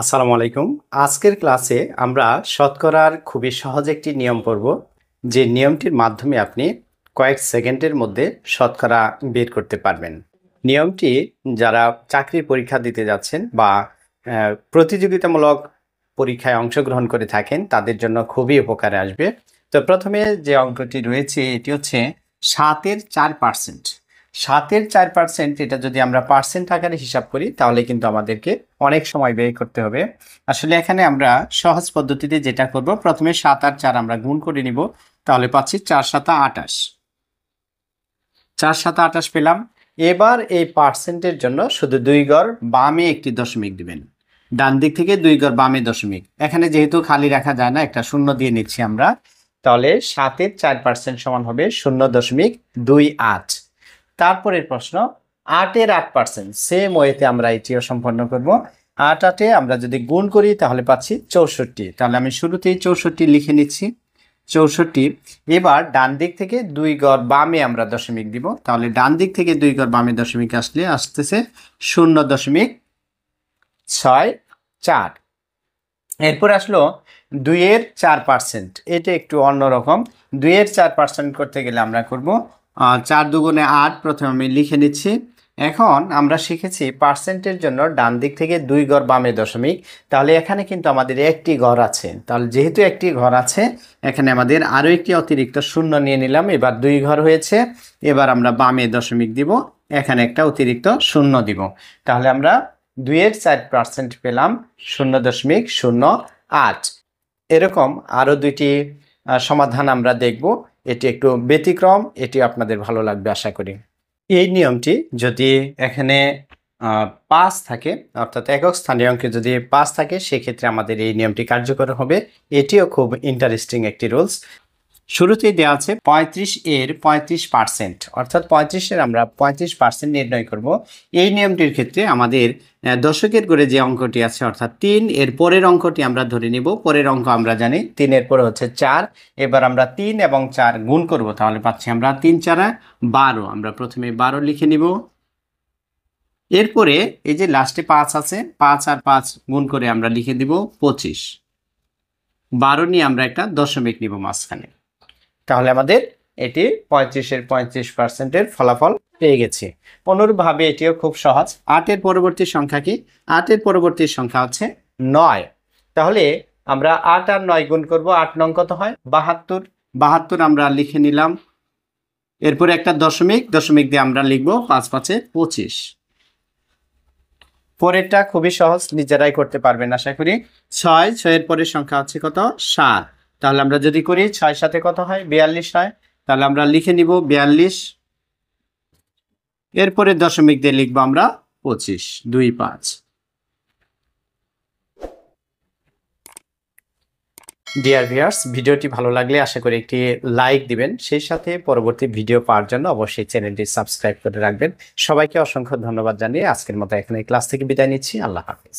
আসসালামু আলাইকুম। আজকের ক্লাসে আমরা শতকরার খুবই সহজ একটি নিয়ম পড়ব, যে নিয়মটির মাধ্যমে আপনি কয়েক সেকেন্ডের মধ্যে শতকরা বের করতে পারবেন। নিয়মটি যারা চাকরির পরীক্ষা দিতে যাচ্ছেন বা প্রতিযোগিতামূলক পরীক্ষায় অংশগ্রহণ করে থাকেন তাদের জন্য খুবই উপকারে আসবে। তো প্রথমে যে অঙ্কটি রয়েছে এটি হচ্ছে 7-এর 4%। 7-এর 4% এটা যদি আমরা পার্সেন্ট আকারে হিসাব করি তাহলে কিন্তু আমাদেরকে অনেক সময় ব্যয় করতে হবে। আসলে এখানে আমরা সহজ পদ্ধতিতে যেটা করব, প্রথমে 7 আর 4 আমরা গুণ করে নিব, তাহলে পাচ্ছি 4 7 28। 4 7 28 পেলাম। এবার এই পার্সেন্টের জন্য শুধু 2 ঘর বামে একটি দশমিক দিবেন, ডান দিক থেকে 2 ঘর বামে দশমিক। এখানে যেহেতু খালি রাখা যায় না, একটা শূন্য দিয়ে নিচ্ছি আমরা, তাহলে 7-এর 4% সমান হবে 0.28। তারপরের প্রশ্ন 8-এর 8%, সেম ওয়েতে আমরা এটিও সম্পন্ন করব। 8 8-এ আমরা যদি গুণ করি তাহলে পাচ্ছি 64। তাহলে আমি শুরুতেই 64 লিখে নিচ্ছি, 64। এবার ডান দিক থেকে 2 ঘর বামে আমরা দশমিক দিব, তাহলে ডান দিক থেকে 2 ঘর বামে দশমিক আসতেছে 0.64। এরপর আসলো 2-এর 4%, এটা একটু অন্যরকম। 2-এর 4% করতে গেলে আমরা করব 4 দুগুণে 8, প্রথমে আমি লিখে নিচ্ছি। এখন আমরা শিখেছি পার্সেন্টের জন্য ডান দিক থেকে 2 ঘর বামে দশমিক, তাহলে এখানে কিন্তু আমাদের একটি ঘর আছে, তাহলে যেহেতু একটি ঘর আছে এখানে আমাদের আরও একটি অতিরিক্ত শূন্য নিয়ে নিলাম। এবার 2 ঘর হয়েছে, এবার আমরা বামে দশমিক দিব, এখানে একটা অতিরিক্ত শূন্য দিব, তাহলে আমরা 2-এর 4% পেলাম 0.08। এরকম আরও দুইটি সমাধান আমরা দেখব, এটি একটু ব্যতিক্রম, এটি আপনাদের ভালো লাগবে আশা করি। এই নিয়মটি যদি এখানে 5 থাকে, অর্থাৎ একক স্থানীয় অঙ্কে যদি 5 থাকে, সেক্ষেত্রে আমাদের এই নিয়মটি কার্যকর হবে। এটিও খুব ইন্টারেস্টিং একটি রুলস। শুরুতেই দেওয়া আছে 35-এর 35%, অর্থাৎ 35-এর আমরা 35% নির্ণয় করব। এই নিয়মটির ক্ষেত্রে আমাদের দশকের ঘরে যে অঙ্কটি আছে, অর্থাৎ 3, এর পরের অঙ্কটি আমরা ধরে নিব। পরের অঙ্ক আমরা জানি 3 এর পরে হচ্ছে 4। এবার আমরা 3 এবং 4 গুণ করব, তাহলে পাচ্ছি আমরা 3 4 12। আমরা প্রথমে 12 লিখে নিব। এরপরে এই যে লাস্টে 5 আছে, 5 আর 5 গুণ করে আমরা লিখে দিব 25। 12 নিয়ে আমরা একটা দশমিক নিব মাঝখানে, তাহলে আমাদের এটি 35-এর 35%-এর ফলাফল পেয়ে গেছি। অনুরূপভাবে এটিও খুব সহজ। 8-এর পরবর্তী সংখ্যা কি? 8-এর পরবর্তী সংখ্যা হচ্ছে 9। তাহলে আমরা 8 আর 9 গুণ করব, 8 নং কত হয়? 72। 72 আমরা লিখে নিলাম। এরপরে একটা দশমিক দিয়ে আমরা লিখব 5 5-এ 25। পরেরটা খুবই সহজ, নিজেরাই করতে পারবেন আশা করি। 6-এর পরের সংখ্যা হচ্ছে কত? 7। তাহলে আমরা যদি করি 6 7-এ কত হয়? 42 হয়। তাহলে আমরা লিখে নিব 42। এরপরে দশমিক দিয়ে লিখবো আমরা 25 2 5। ডিয়ার ভিউয়ার্স, ভিডিওটি ভালো লাগলে আশা করি একটি লাইক দিবেন, সেই সাথে পরবর্তী ভিডিও পাওয়ার জন্য অবশ্যই চ্যানেলটি সাবস্ক্রাইব করে রাখবেন। সবাইকে অসংখ্য ধন্যবাদ জানিয়ে আজকের মতো এখানে ক্লাস থেকে বিদায় নিচ্ছি। আল্লাহ হাফেজ।